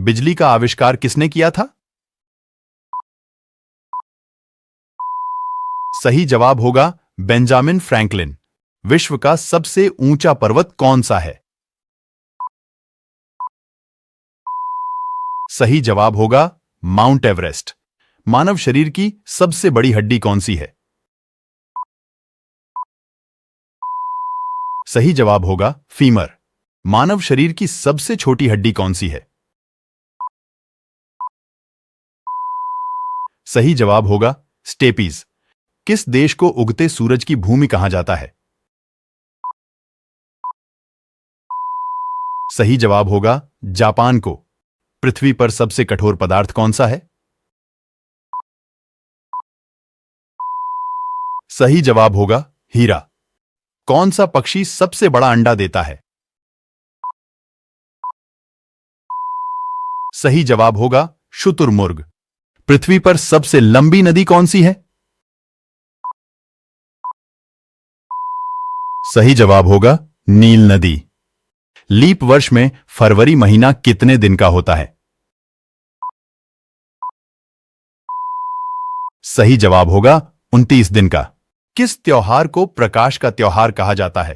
बिजली का आविष्कार किसने किया था? सही जवाब होगा बेंजामिन फ्रैंकलिन। विश्व का सबसे ऊंचा पर्वत कौन सा है? सही जवाब होगा माउंट एवरेस्ट। मानव शरीर की सबसे बड़ी हड्डी कौन सी है? सही जवाब होगा फीमर। मानव शरीर की सबसे छोटी हड्डी कौन सी है? सही जवाब होगा स्टेपीज। किस देश को उगते सूरज की भूमि कहा जाता है? सही जवाब होगा जापान को। पृथ्वी पर सबसे कठोर पदार्थ कौन सा है? सही जवाब होगा हीरा। कौन सा पक्षी सबसे बड़ा अंडा देता है? सही जवाब होगा शुतुरमुर्ग। पृथ्वी पर सबसे लंबी नदी कौन सी है? सही जवाब होगा नील नदी। लीप वर्ष में फरवरी महीना कितने दिन का होता है? सही जवाब होगा 29 दिन का। किस त्योहार को प्रकाश का त्योहार कहा जाता है?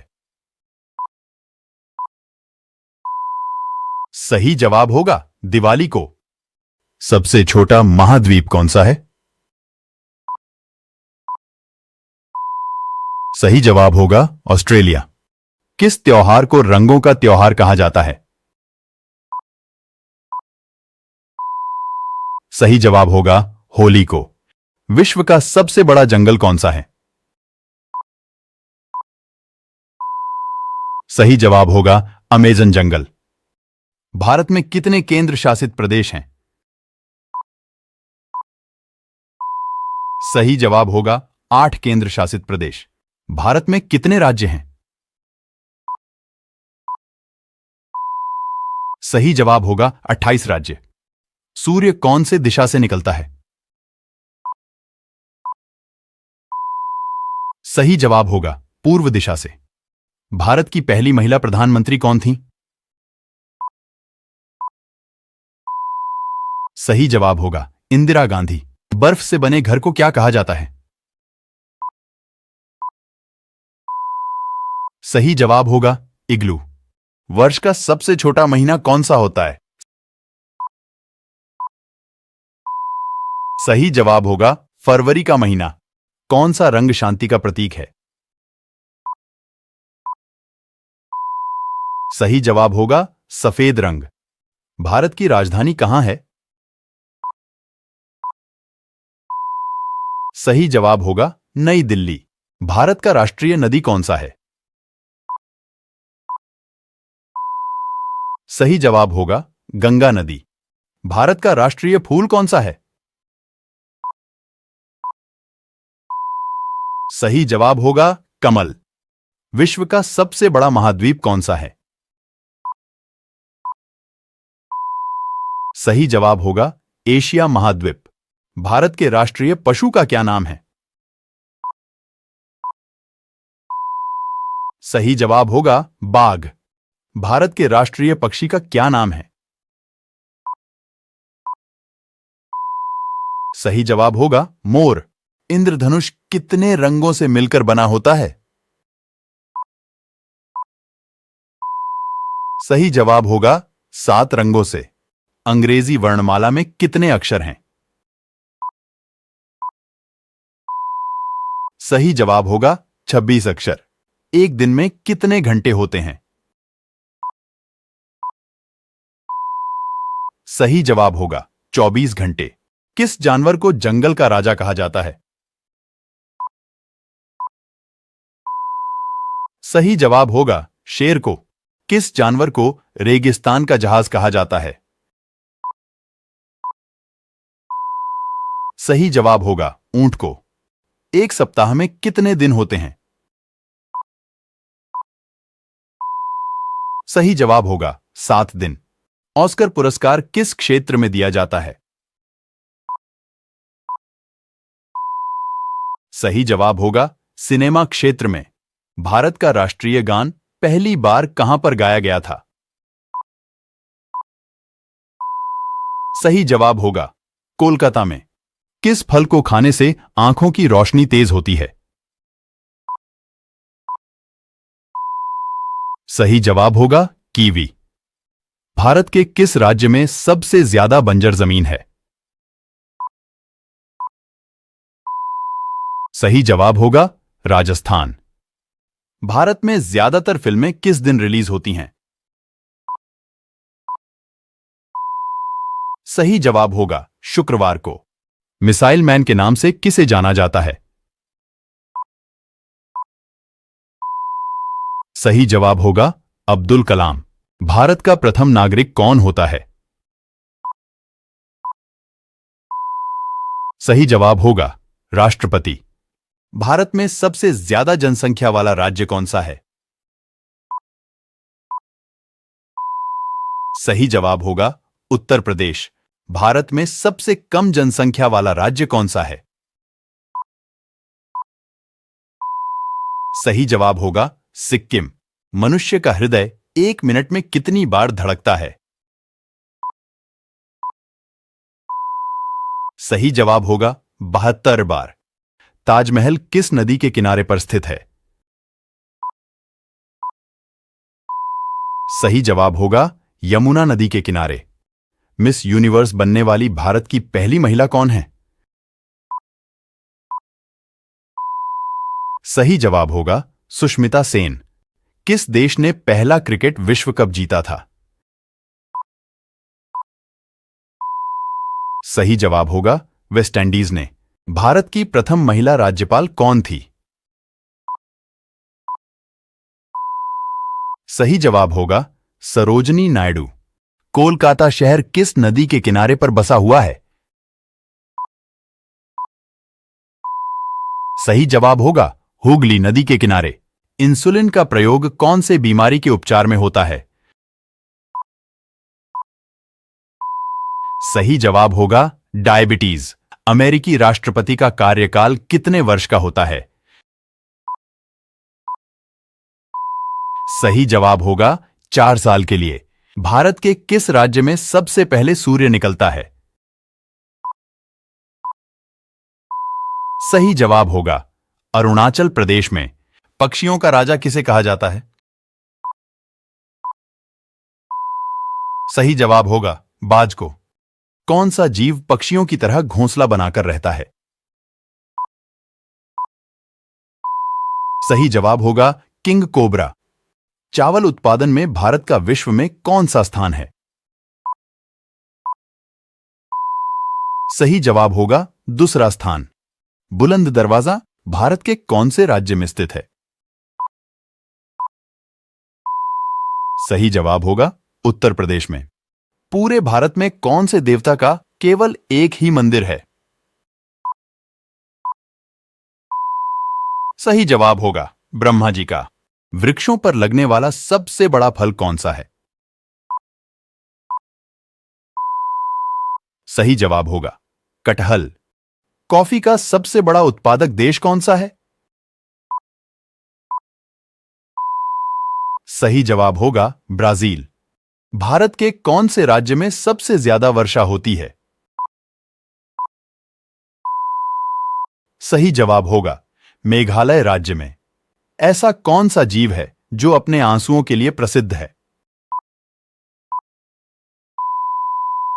सही जवाब होगा दिवाली को। सबसे छोटा महाद्वीप कौन सा है? सही जवाब होगा ऑस्ट्रेलिया। किस त्योहार को रंगों का त्योहार कहा जाता है? सही जवाब होगा होली को। विश्व का सबसे बड़ा जंगल कौन सा है? सही जवाब होगा अमेज़न जंगल। भारत में कितने केंद्र शासित प्रदेश हैं? सही जवाब होगा 8 केंद्र शासित प्रदेश। भारत में कितने राज्य हैं? सही जवाब होगा 28 राज्य। सूर्य कौन से दिशा से निकलता है? सही जवाब होगा पूर्व दिशा से। भारत की पहली महिला प्रधानमंत्री कौन थी? सही जवाब होगा इंदिरा गांधी। बर्फ से बने घर को क्या कहा जाता है? सही जवाब होगा इग्लू। वर्ष का सबसे छोटा महीना कौन सा होता है? सही जवाब होगा फरवरी का महीना। कौन सा रंग शांति का प्रतीक है? सही जवाब होगा सफेद रंग। भारत की राजधानी कहां है? सही जवाब होगा नई दिल्ली। भारत का राष्ट्रीय नदी कौन सा है? सही जवाब होगा गंगा नदी। भारत का राष्ट्रीय फूल कौन सा है? सही जवाब होगा कमल। विश्व का सबसे बड़ा महाद्वीप कौन सा है? सही जवाब होगा एशिया महाद्वीप। भारत के राष्ट्रीय पशु का क्या नाम है? सही जवाब होगा बाघ। भारत के राष्ट्रीय पक्षी का क्या नाम है? सही जवाब होगा मोर। इंद्रधनुष कितने रंगों से मिलकर बना होता है? सही जवाब होगा 7 रंगों से। अंग्रेजी वर्णमाला में कितने अक्षर हैं? सही जवाब होगा 26 अक्षर। एक दिन में कितने घंटे होते हैं? सही जवाब होगा 24 घंटे। किस जानवर को जंगल का राजा कहा जाता है? सही जवाब होगा शेर को। किस जानवर को रेगिस्तान का जहाज कहा जाता है? सही जवाब होगा ऊंट को। एक सप्ताह में कितने दिन होते हैं? सही जवाब होगा 7 दिन। ऑस्कर पुरस्कार किस क्षेत्र में दिया जाता है? सही जवाब होगा सिनेमा क्षेत्र में। भारत का राष्ट्रीय गान पहली बार कहां पर गाया गया था? सही जवाब होगा कोलकाता में। किस फल को खाने से आंखों की रोशनी तेज होती है? सही जवाब होगा कीवी। भारत के किस राज्य में सबसे ज्यादा बंजर जमीन है? सही जवाब होगा राजस्थान। भारत में ज्यादातर फिल्में किस दिन रिलीज होती हैं? सही जवाब होगा शुक्रवार को। मिसाइल मैन के नाम से किसे जाना जाता है? सही जवाब होगा अब्दुल कलाम। भारत का प्रथम नागरिक कौन होता है? सही जवाब होगा राष्ट्रपति। भारत में सबसे ज्यादा जनसंख्या वाला राज्य कौन सा है? सही जवाब होगा उत्तर प्रदेश। भारत में सबसे कम जनसंख्या वाला राज्य कौन सा है? सही जवाब होगा सिक्किम। मनुष्य का हृदय 1 मिनट में कितनी बार धड़कता है? सही जवाब होगा 72 बार। ताजमहल किस नदी के किनारे पर स्थित है? सही जवाब होगा यमुना नदी के किनारे। मिस यूनिवर्स बनने वाली भारत की पहली महिला कौन है? सही जवाब होगा सुष्मिता सेन। किस देश ने पहला क्रिकेट विश्व कप जीता था? सही जवाब होगा वेस्टइंडीज ने। भारत की प्रथम महिला राज्यपाल कौन थी? सही जवाब होगा सरोजनी नायडू। कोलकाता शहर किस नदी के किनारे पर बसा हुआ है? सही जवाब होगा हुगली नदी के किनारे। इंसुलिन का प्रयोग कौन से बीमारी के उपचार में होता है? सही जवाब होगा डायबिटीज। अमेरिकी राष्ट्रपति का कार्यकाल कितने वर्ष का होता है? सही जवाब होगा 4 साल के लिए। भारत के किस राज्य में सबसे पहले सूर्य निकलता है? सही जवाब होगा अरुणाचल प्रदेश में। पक्षियों का राजा किसे कहा जाता है? सही जवाब होगा बाज को। कौन सा जीव पक्षियों की तरह घोंसला बनाकर रहता है? सही जवाब होगा किंग कोबरा। चावल उत्पादन में भारत का विश्व में कौन सा स्थान है? सही जवाब होगा दूसरा स्थान। बुलंद दरवाजा भारत के कौन से राज्य में स्थित है? सही जवाब होगा उत्तर प्रदेश में। पूरे भारत में कौन से देवता का केवल एक ही मंदिर है? सही जवाब होगा ब्रह्मा जी का। वृक्षों पर लगने वाला सबसे बड़ा फल कौन सा है? सही जवाब होगा कटहल। कॉफी का सबसे बड़ा उत्पादक देश कौन सा है? सही जवाब होगा ब्राजील। भारत के कौन से राज्य में सबसे ज्यादा वर्षा होती है? सही जवाब होगा मेघालय राज्य में। ऐसा कौन सा जीव है जो अपने आंसुओं के लिए प्रसिद्ध है?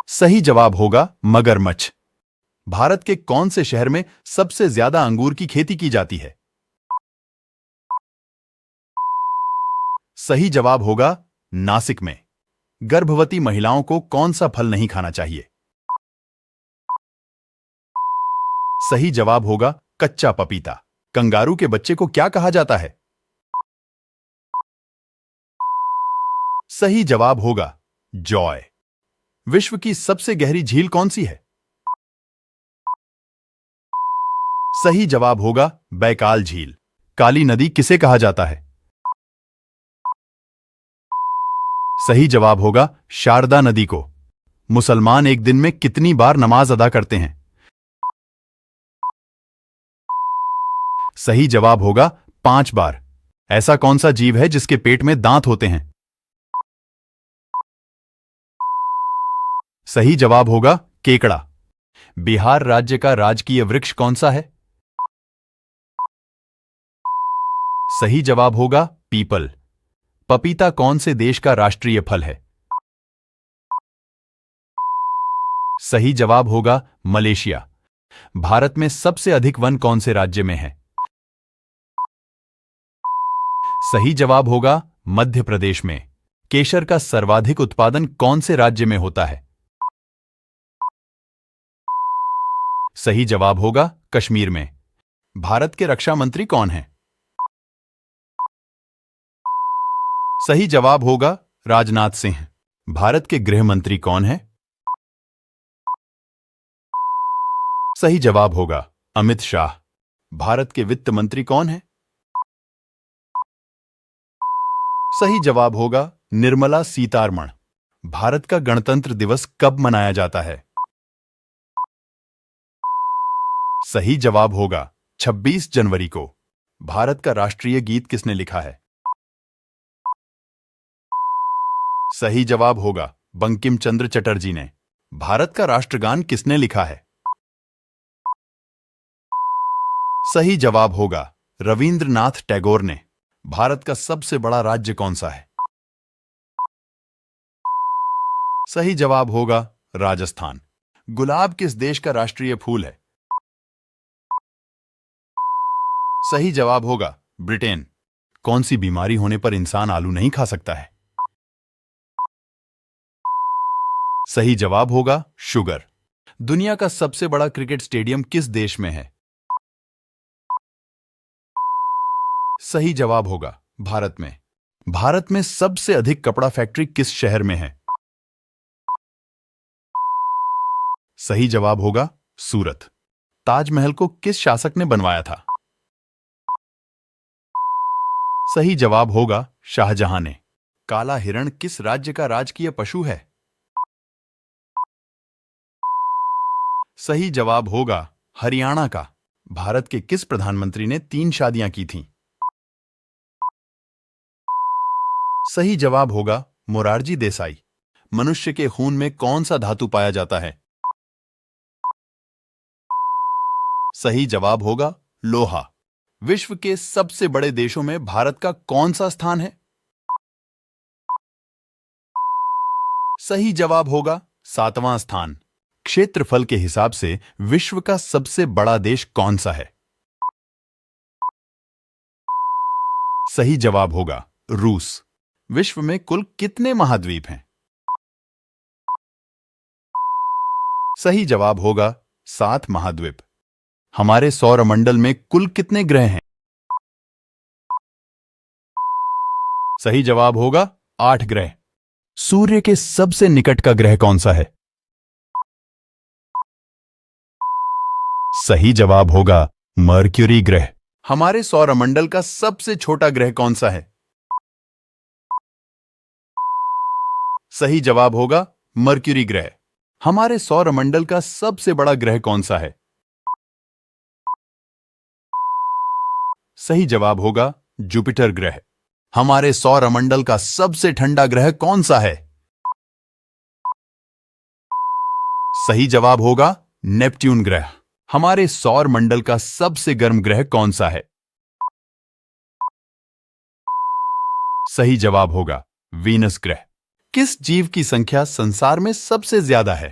सही जवाब होगा मगरमच्छ। भारत के कौन से शहर में सबसे ज्यादा अंगूर की खेती की जाती है? सही जवाब होगा नासिक में। गर्भवती महिलाओं को कौन सा फल नहीं खाना चाहिए? सही जवाब होगा कच्चा पपीता। कंगारू के बच्चे को क्या कहा जाता है? सही जवाब होगा जॉय। विश्व की सबसे गहरी झील कौन सी है? सही जवाब होगा बैकाल झील। काली नदी किसे कहा जाता है? सही जवाब होगा शारदा नदी को। मुसलमान एक दिन में कितनी बार नमाज अदा करते हैं? सही जवाब होगा 5 बार। ऐसा कौन सा जीव है जिसके पेट में दांत होते हैं? सही जवाब होगा केकड़ा। बिहार राज्य का राजकीय वृक्ष कौन सा है? सही जवाब होगा पीपल। पपीता कौन से देश का राष्ट्रीय फल है? सही जवाब होगा मलेशिया। भारत में सबसे अधिक वन कौन से राज्य में है? सही जवाब होगा मध्य प्रदेश में। केशर का सर्वाधिक उत्पादन कौन से राज्य में होता है? सही जवाब होगा कश्मीर में। भारत के रक्षा मंत्री कौन हैं? सही जवाब होगा राजनाथ सिंह। भारत के गृह मंत्री कौन हैं? सही जवाब होगा अमित शाह। भारत के वित्त मंत्री कौन हैं? सही जवाब होगा निर्मला सीतारमण। भारत का गणतंत्र दिवस कब मनाया जाता है? सही जवाब होगा 26 जनवरी को। भारत का राष्ट्रीय गीत किसने लिखा है? सही जवाब होगा बंकिम चंद्र चटर्जी ने। भारत का राष्ट्रगान किसने लिखा है? सही जवाब होगा रविंद्रनाथ टैगोर ने। भारत का सबसे बड़ा राज्य कौन सा है? सही जवाब होगा राजस्थान। गुलाब किस देश का राष्ट्रीय फूल है? सही जवाब होगा ब्रिटेन। कौन सी बीमारी होने पर इंसान आलू नहीं खा सकता है? सही जवाब होगा शुगर। दुनिया का सबसे बड़ा क्रिकेट स्टेडियम किस देश में है? सही जवाब होगा भारत में। भारत में सबसे अधिक कपड़ा फैक्ट्री किस शहर में है? सही जवाब होगा सूरत। ताजमहल को किस शासक ने बनवाया था? सही जवाब होगा शाहजहां ने। काला हिरण किस राज्य का राजकीय पशु है? सही जवाब होगा हरियाणा का। भारत के किस प्रधानमंत्री ने 3 शादियां की थीं? सही जवाब होगा मोरारजी देसाई। मनुष्य के खून में कौन सा धातु पाया जाता है? सही जवाब होगा लोहा। विश्व के सबसे बड़े देशों में भारत का कौन सा स्थान है? सही जवाब होगा 7वां स्थान। क्षेत्रफल के हिसाब से विश्व का सबसे बड़ा देश कौन सा है? सही जवाब होगा रूस। विश्व में कुल कितने महाद्वीप हैं? सही जवाब होगा 7 महाद्वीप। हमारे सौरमंडल में कुल कितने ग्रह हैं? सही जवाब होगा 8 ग्रह। सूर्य के सबसे निकट का ग्रह कौन सा है? सही जवाब होगा मर्क्यूरी ग्रह। हमारे सौरमंडल का सबसे छोटा ग्रह कौन सा है? सही जवाब होगा मर्क्यूरी ग्रह। हमारे सौरमंडल का सबसे बड़ा ग्रह कौन सा है? सही जवाब होगा जुपिटर ग्रह। हमारे सौरमंडल का सबसे ठंडा ग्रह कौन सा है? सही जवाब होगा नेपट्यून ग्रह। हमारे सौर मंडल का सबसे गर्म ग्रह कौन सा है? सही जवाब होगा वीनस ग्रह। किस जीव की संख्या संसार में सबसे ज्यादा है?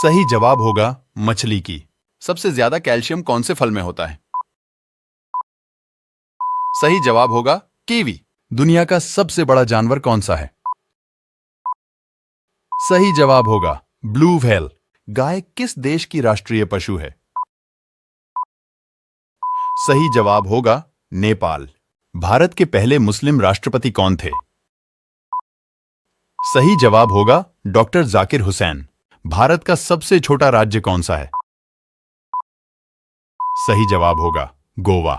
सही जवाब होगा मछली की। सबसे ज्यादा कैल्शियम कौन से फल में होता है? सही जवाब होगा कीवी। दुनिया का सबसे बड़ा जानवर कौन सा है? सही जवाब होगा ब्लू व्हेल। गाय किस देश की राष्ट्रीय पशु है? सही जवाब होगा नेपाल। भारत के पहले मुस्लिम राष्ट्रपति कौन थे? सही जवाब होगा डॉक्टर जाकिर हुसैन। भारत का सबसे छोटा राज्य कौन सा है? सही जवाब होगा गोवा।